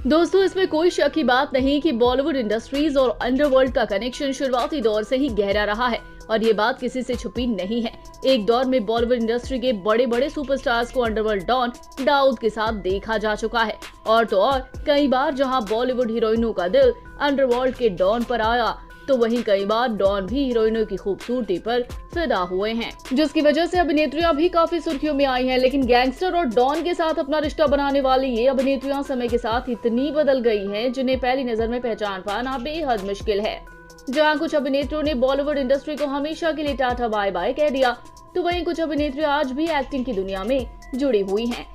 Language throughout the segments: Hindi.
दोस्तों, इसमें कोई शक की बात नहीं कि बॉलीवुड इंडस्ट्रीज और अंडरवर्ल्ड का कनेक्शन शुरुआती दौर से ही गहरा रहा है और ये बात किसी से छुपी नहीं है। एक दौर में बॉलीवुड इंडस्ट्री के बड़े बड़े सुपरस्टार्स को अंडरवर्ल्ड डॉन दाऊद के साथ देखा जा चुका है और तो और कई बार जहां बॉलीवुड हीरोइनों का दिल अंडरवर्ल्ड के डॉन पर आया, तो वहीं कई बार डॉन भी हीरोइनों की खूबसूरती पर फिदा हुए हैं, जिसकी वजह से अभिनेत्रियां भी काफी सुर्खियों में आई हैं। लेकिन गैंगस्टर और डॉन के साथ अपना रिश्ता बनाने वाली ये अभिनेत्रियां समय के साथ इतनी बदल गई हैं, जिन्हें पहली नजर में पहचान पाना बेहद मुश्किल है। जहां कुछ अभिनेत्रियों ने बॉलीवुड इंडस्ट्री को हमेशा के लिए टाटा बाय बाय कह दिया, तो वहीं कुछ अभिनेत्रियां आज भी एक्टिंग की दुनिया में जुड़ी हुई हैं।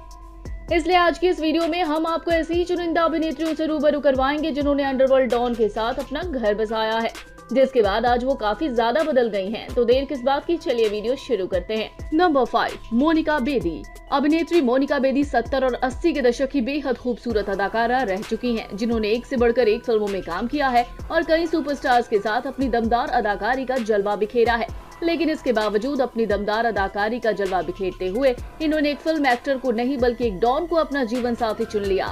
इसलिए आज की इस वीडियो में हम आपको ऐसी ही चुनिंदा अभिनेत्रियों से रूबरू करवाएंगे जिन्होंने अंडरवर्ल्ड डॉन के साथ अपना घर बसाया है, जिसके बाद आज वो काफी ज्यादा बदल गई हैं। तो देर किस बात की, चलिए वीडियो शुरू करते हैं। नंबर 5, मोनिका बेदी। अभिनेत्री मोनिका बेदी 70 और 80 के दशक की बेहद खूबसूरत अदाकारा रह चुकी हैं, जिन्होंने एक से बढ़कर एक फिल्मों में काम किया है और कई सुपरस्टार्स के साथ अपनी दमदार अदाकारी का जलवा बिखेरा है। लेकिन इसके बावजूद अपनी दमदार अदाकारी का जलवा बिखेरते हुए इन्होंने एक फिल्म एक्टर को नहीं बल्कि एक डॉन को अपना जीवन साथी चुन लिया।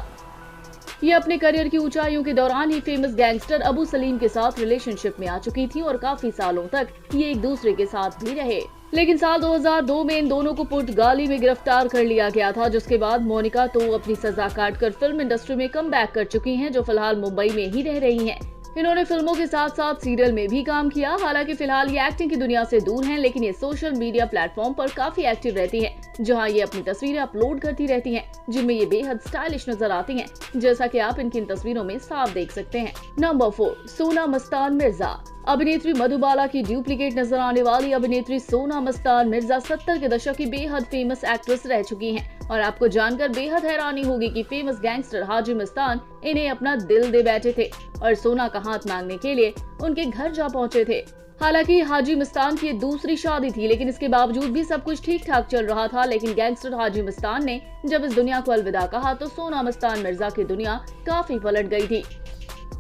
ये अपने करियर की ऊंचाइयों के दौरान ही फेमस गैंगस्टर अबू सलीम के साथ रिलेशनशिप में आ चुकी थी और काफी सालों तक ये एक दूसरे के साथ भी रहे। लेकिन साल 2002 में इन दोनों को पुर्तगाली में गिरफ्तार कर लिया गया था, जिसके बाद मोनिका तो अपनी सजा काटकर फिल्म इंडस्ट्री में कमबैक कर चुकी हैं, जो फिलहाल मुंबई में ही रह रही हैं। इन्होंने फिल्मों के साथ साथ सीरियल में भी काम किया। हालांकि फिलहाल ये एक्टिंग की दुनिया से दूर हैं, लेकिन ये सोशल मीडिया प्लेटफॉर्म पर काफी एक्टिव रहती हैं, जहां ये अपनी तस्वीरें अपलोड करती रहती हैं, जिनमें ये बेहद स्टाइलिश नजर आती हैं, जैसा कि आप इनकी इन तस्वीरों में साफ देख सकते हैं। नंबर 4, सोना मस्तान मिर्जा। अभिनेत्री मधुबाला की डुप्लीकेट नजर आने वाली अभिनेत्री सोना मस्तान मिर्जा 70 के दशक की बेहद फेमस एक्ट्रेस रह चुकी हैं और आपको जानकर बेहद हैरानी होगी कि फेमस गैंगस्टर हाजी मस्तान इन्हें अपना दिल दे बैठे थे और सोना का हाथ मांगने के लिए उनके घर जा पहुंचे थे। हालांकि हाजी मस्तान की दूसरी शादी थी, लेकिन इसके बावजूद भी सब कुछ ठीक ठाक चल रहा था। लेकिन गैंगस्टर हाजी मस्तान ने जब इस दुनिया को अलविदा कहा, तो सोना मस्तान मिर्जा की दुनिया काफी पलट गई थी।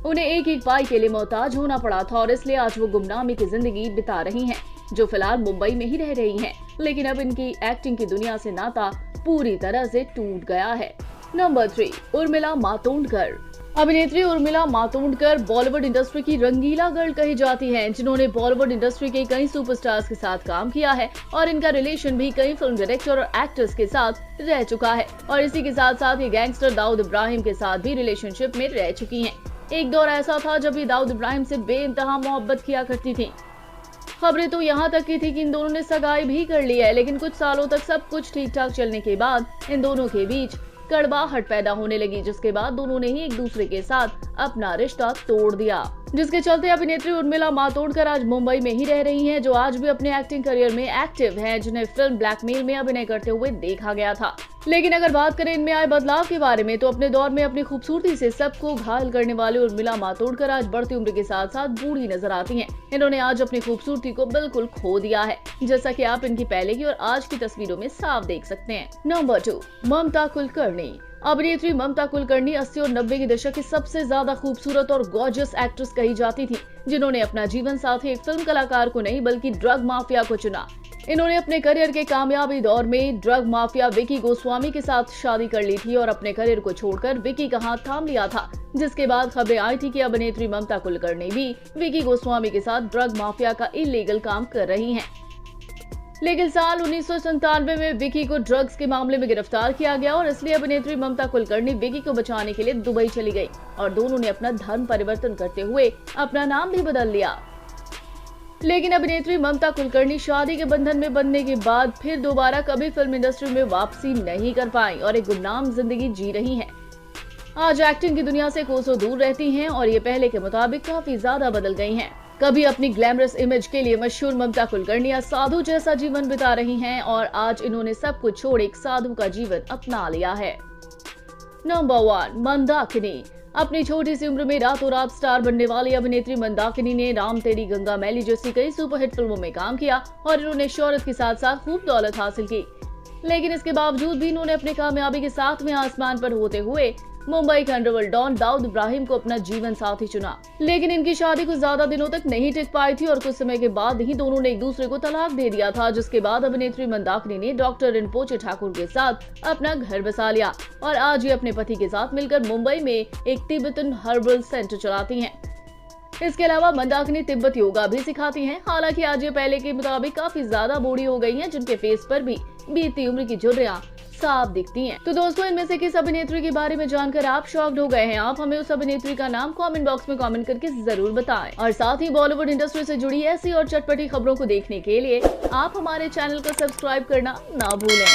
उन्हें एक एक पाई के लिए मोहताज होना पड़ा था और इसलिए आज वो गुमनामी की जिंदगी बिता रही हैं, जो फिलहाल मुंबई में ही रह रही हैं। लेकिन अब इनकी एक्टिंग की दुनिया से नाता पूरी तरह से टूट गया है। नंबर 3, उर्मिला मातोंडकर। अभिनेत्री उर्मिला मातोंडकर बॉलीवुड इंडस्ट्री की रंगीला गर्ल कही जाती हैं, जिन्होंने बॉलीवुड इंडस्ट्री के कई सुपरस्टार्स के साथ काम किया है और इनका रिलेशन भी कई फिल्म डायरेक्टर और एक्टर्स के साथ रह चुका है। और इसी के साथ साथ ये गैंगस्टर दाऊद इब्राहिम के साथ भी रिलेशनशिप में रह चुकी हैं। एक दौर ऐसा था जब ये दाऊद इब्राहिम से बेइंतहा मोहब्बत किया करती थी। खबरें तो यहाँ तक की थी कि इन दोनों ने सगाई भी कर ली है, लेकिन कुछ सालों तक सब कुछ ठीक ठाक चलने के बाद इन दोनों के बीच कड़वाहट पैदा होने लगी, जिसके बाद दोनों ने ही एक दूसरे के साथ अपना रिश्ता तोड़ दिया, जिसके चलते अभिनेत्री उर्मिला मातोंडकर आज मुंबई में ही रह रही हैं, जो आज भी अपने एक्टिंग करियर में एक्टिव हैं, जिन्हें फिल्म ब्लैकमेल में अभिनय करते हुए देखा गया था। लेकिन अगर बात करें इनमें आए बदलाव के बारे में, तो अपने दौर में अपनी खूबसूरती से सबको घायल करने वाली उर्मिला मातोंडकर आज बढ़ती उम्र के साथ साथ बूढ़ी नजर आती हैं। इन्होंने आज अपनी खूबसूरती को बिल्कुल खो दिया है, जैसा कि आप इनकी पहले की और आज की तस्वीरों में साफ देख सकते हैं। नंबर 2, ममता कुलकर्णी। अभिनेत्री ममता कुलकर्णी 80 और 90 के दशक की सबसे ज्यादा खूबसूरत और गॉर्जियस एक्ट्रेस कही जाती थी, जिन्होंने अपना जीवन साथी एक फिल्म कलाकार को नहीं बल्कि ड्रग माफिया को चुना। इन्होंने अपने करियर के कामयाबी दौर में ड्रग माफिया विकी गोस्वामी के साथ शादी कर ली थी और अपने करियर को छोड़कर विकी का हाथ थाम लिया था, जिसके बाद खबरें आई थी कि अभिनेत्री ममता कुलकर्णी भी विकी गोस्वामी के साथ ड्रग माफिया का इलीगल काम कर रही हैं। लेकिन साल 1997 में विकी को ड्रग्स के मामले में गिरफ्तार किया गया और इसलिए अभिनेत्री ममता कुलकर्णी विकी को बचाने के लिए दुबई चली गई और दोनों ने अपना धर्म परिवर्तन करते हुए अपना नाम भी बदल लिया। लेकिन अभिनेत्री ममता कुलकर्णी शादी के बंधन में बंधने के बाद फिर दोबारा कभी फिल्म इंडस्ट्री में वापसी नहीं कर पाई और एक गुमनाम जिंदगी जी रही हैं। आज एक्टिंग की दुनिया से कोसों दूर रहती हैं और ये पहले के मुताबिक काफी ज्यादा बदल गई हैं। कभी अपनी ग्लैमरस इमेज के लिए मशहूर ममता कुलकर्णी साधु जैसा जीवन बिता रही हैं और आज इन्होंने सब कुछ छोड़ एक साधु का जीवन अपना लिया है। नंबर 1, मंदाकिनी। अपनी छोटी सी उम्र में रातों रात स्टार बनने वाली अभिनेत्री मंदाकिनी ने राम तेरी गंगा मैली जैसी कई सुपरहिट फिल्मों में काम किया और इन्होंने शोहरत के साथ साथ खूब दौलत हासिल की। लेकिन इसके बावजूद भी इन्होंने अपनी कामयाबी के साथ में आसमान पर होते हुए मुंबई के अंडरवर्ल्ड डॉन दाऊद इब्राहिम को अपना जीवन साथी चुना, लेकिन इनकी शादी कुछ ज्यादा दिनों तक नहीं टिक पाई थी और कुछ समय के बाद ही दोनों ने एक दूसरे को तलाक दे दिया था, जिसके बाद अभिनेत्री मंदाकिनी ने डॉक्टर रिनपोचे ठाकुर के साथ अपना घर बसा लिया और आज ये अपने पति के साथ मिलकर मुंबई में एक तिब्बतन हर्बल सेंटर चलाती हैं। इसके अलावा मंदाकिनी तिब्बत योगा भी सिखाती हैं। हालांकि आज ये पहले के मुताबिक काफी ज्यादा बूढ़ी हो गई हैं, जिनके फेस पर भी बीती उम्र की झुर्रियां साफ दिखती हैं। तो दोस्तों, इनमें से किस अभिनेत्री के बारे में जानकर आप शॉक्ड हो गए हैं? आप हमें उस अभिनेत्री का नाम कमेंट बॉक्स में कमेंट करके जरूर बताएं। और साथ ही बॉलीवुड इंडस्ट्री से जुड़ी ऐसी और चटपटी खबरों को देखने के लिए आप हमारे चैनल को सब्सक्राइब करना ना भूलें।